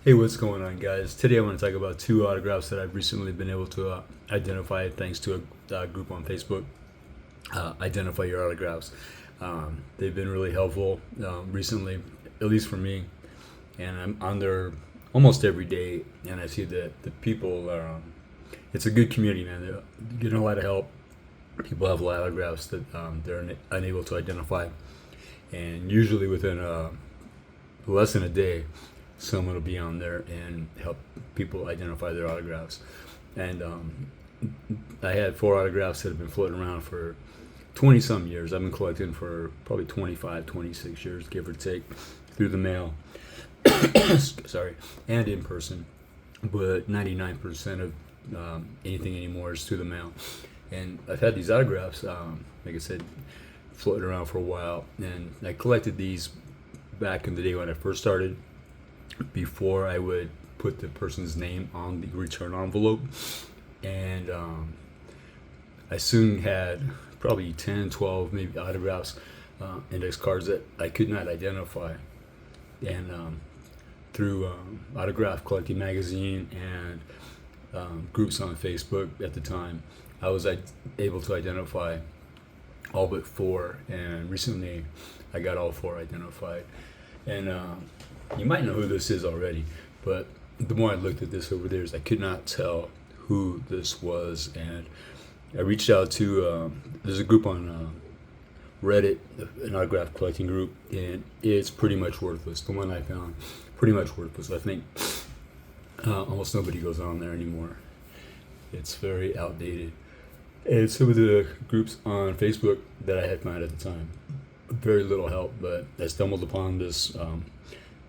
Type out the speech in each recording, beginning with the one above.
Hey, what's going on, guys? Today I want to talk about two autographs that I've recently been able to identify thanks to a group on Facebook. Identify your autographs. They've been really helpful recently, at least for me. And I'm on there almost every day, and I see that the people are. It's a good community, man. They're getting a lot of help. People have a lot of autographs that they're unable to identify, and usually within less than a day, someone will be on there and help people identify their autographs. And I had four autographs that have been floating around for 20 some years. I've been collecting for probably 25, 26 years, give or take, through the mail. Sorry, and in person. But 99% of anything anymore is through the mail. And I've had these autographs, like I said, floating around for a while. And I collected these back in the day when I first started, before I would put the person's name on the return envelope. And I soon had probably 10, 12, maybe autographs, index cards that I could not identify. And through Autograph Collecting Magazine and groups on Facebook at the time, I was able to identify all but four. And recently I got all four identified. And you might know who this is already, but the more I looked at this over the years, I could not tell who this was. And I reached out to, there's a group on Reddit, an autograph collecting group, and it's pretty much worthless. The one I found, pretty much worthless. I think almost nobody goes on there anymore. It's very outdated. And some of the groups on Facebook that I had found at the time, very little help, but I stumbled upon this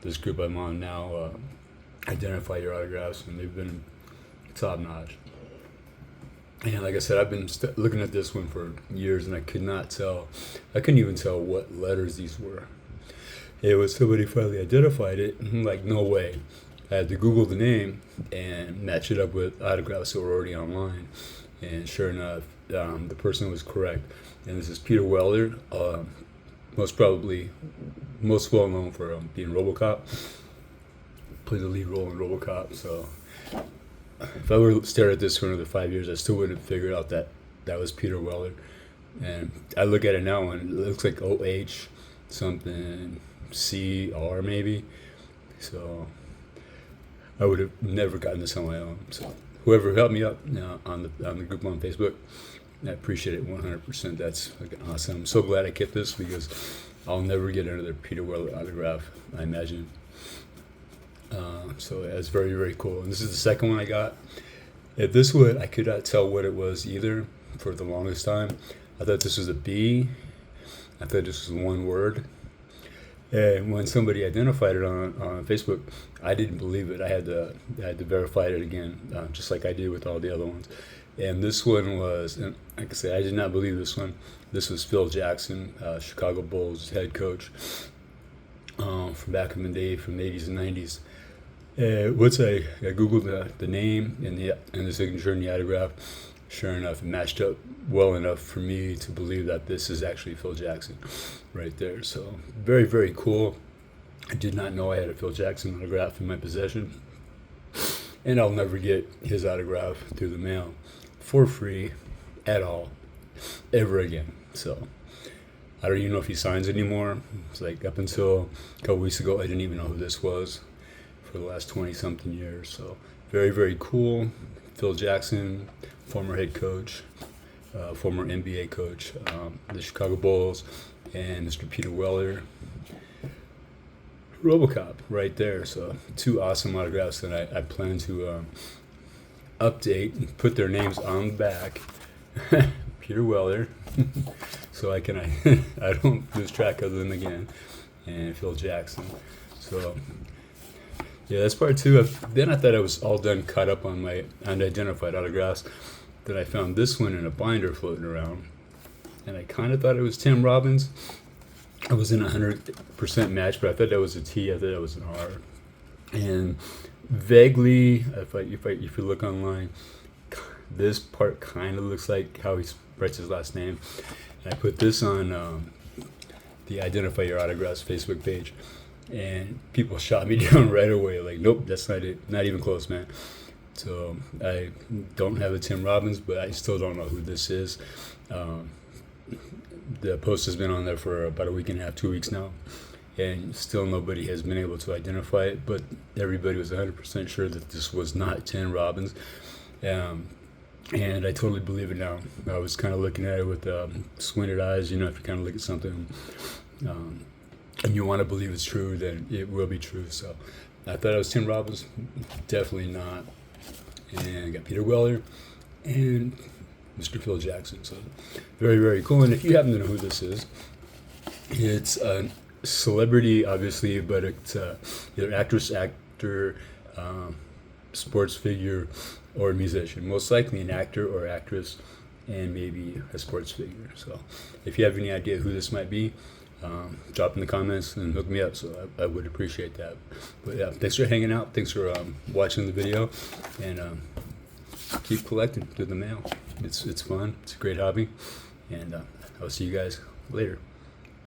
this group I'm on now, Identify Your Autographs, and they've been top notch. And like I said, I've been looking at this one for years, and I couldn't even tell what letters these were. It was somebody finally identified it, and I'm like, no way. I had to Google the name and match it up with autographs that were already online, and sure enough, the person was correct. And this is Peter Weller, most well known for being RoboCop. Played the lead role in RoboCop. So if I were to stare at this for another 5 years, I still wouldn't have figured out that was Peter Weller. And I look at it now and it looks like OH something CR maybe. So I would have never gotten this on my own. So whoever helped me up on the group on Facebook, I appreciate it 100%. That's awesome. I'm so glad I kept this because I'll never get another Peter Weller autograph, I imagine. So that's very, very cool. And this is the second one I got. At this one, I could not tell what it was either for the longest time. I thought this was a B. I thought this was one word. And when somebody identified it on Facebook, I didn't believe it. I had to verify it again, just like I did with all the other ones. And this one was, and like I said, I did not believe this one. This was Phil Jackson, Chicago Bulls head coach, from back in the day, from the 80s and 90s. Once I Googled the name and the signature and the autograph, sure enough, it matched up well enough for me to believe that this is actually Phil Jackson right there. So very, very cool. I did not know I had a Phil Jackson autograph in my possession. And I'll never get his autograph through the mail for free at all, ever again. So I don't even know if he signs anymore. It's like up until a couple weeks ago, I didn't even know who this was for the last 20-something years. So very, very cool. Phil Jackson, former head coach, former NBA coach, the Chicago Bulls, and Mr. Peter Weller, RoboCop right there. So two awesome autographs that I plan to update and put their names on the back. Peter Weller, so I don't lose track of them again, and Phil Jackson. So yeah, that's part two. Then I thought I was all done, caught up on my unidentified autographs. Then I found this one in a binder floating around, and I kind of thought it was Tim Robbins. I wasn't 100% match, but I thought that was a T. I thought that was an R. And vaguely, if you look online, this part kind of looks like how he writes his last name. And I put this on the Identify Your Autographs Facebook page. and people shot me down right away. Like, nope, that's not it. Not even close, man. So I don't have a Tim Robbins, but I still don't know who this is. The post has been on there for about a week and a half, 2 weeks now, and still nobody has been able to identify it, but everybody was 100% sure that this was not Tim Robbins. And I totally believe it now. I was kind of looking at it with squinted eyes. You know, if you kind of look at something and you want to believe it's true, then it will be true. So I thought it was Tim Robbins. Definitely not. And I got Peter Weller and Mr. Phil Jackson. So very, very cool. And if you happen to know who this is, it's a celebrity, obviously, but it's either actress, actor, sports figure, or musician. Most likely an actor or actress, and maybe a sports figure. So if you have any idea who this might be, drop in the comments and hook me up. So I would appreciate that. But yeah, thanks for hanging out. Thanks for watching the video, and keep collecting through the mail. It's fun. It's a great hobby, and I'll see you guys later.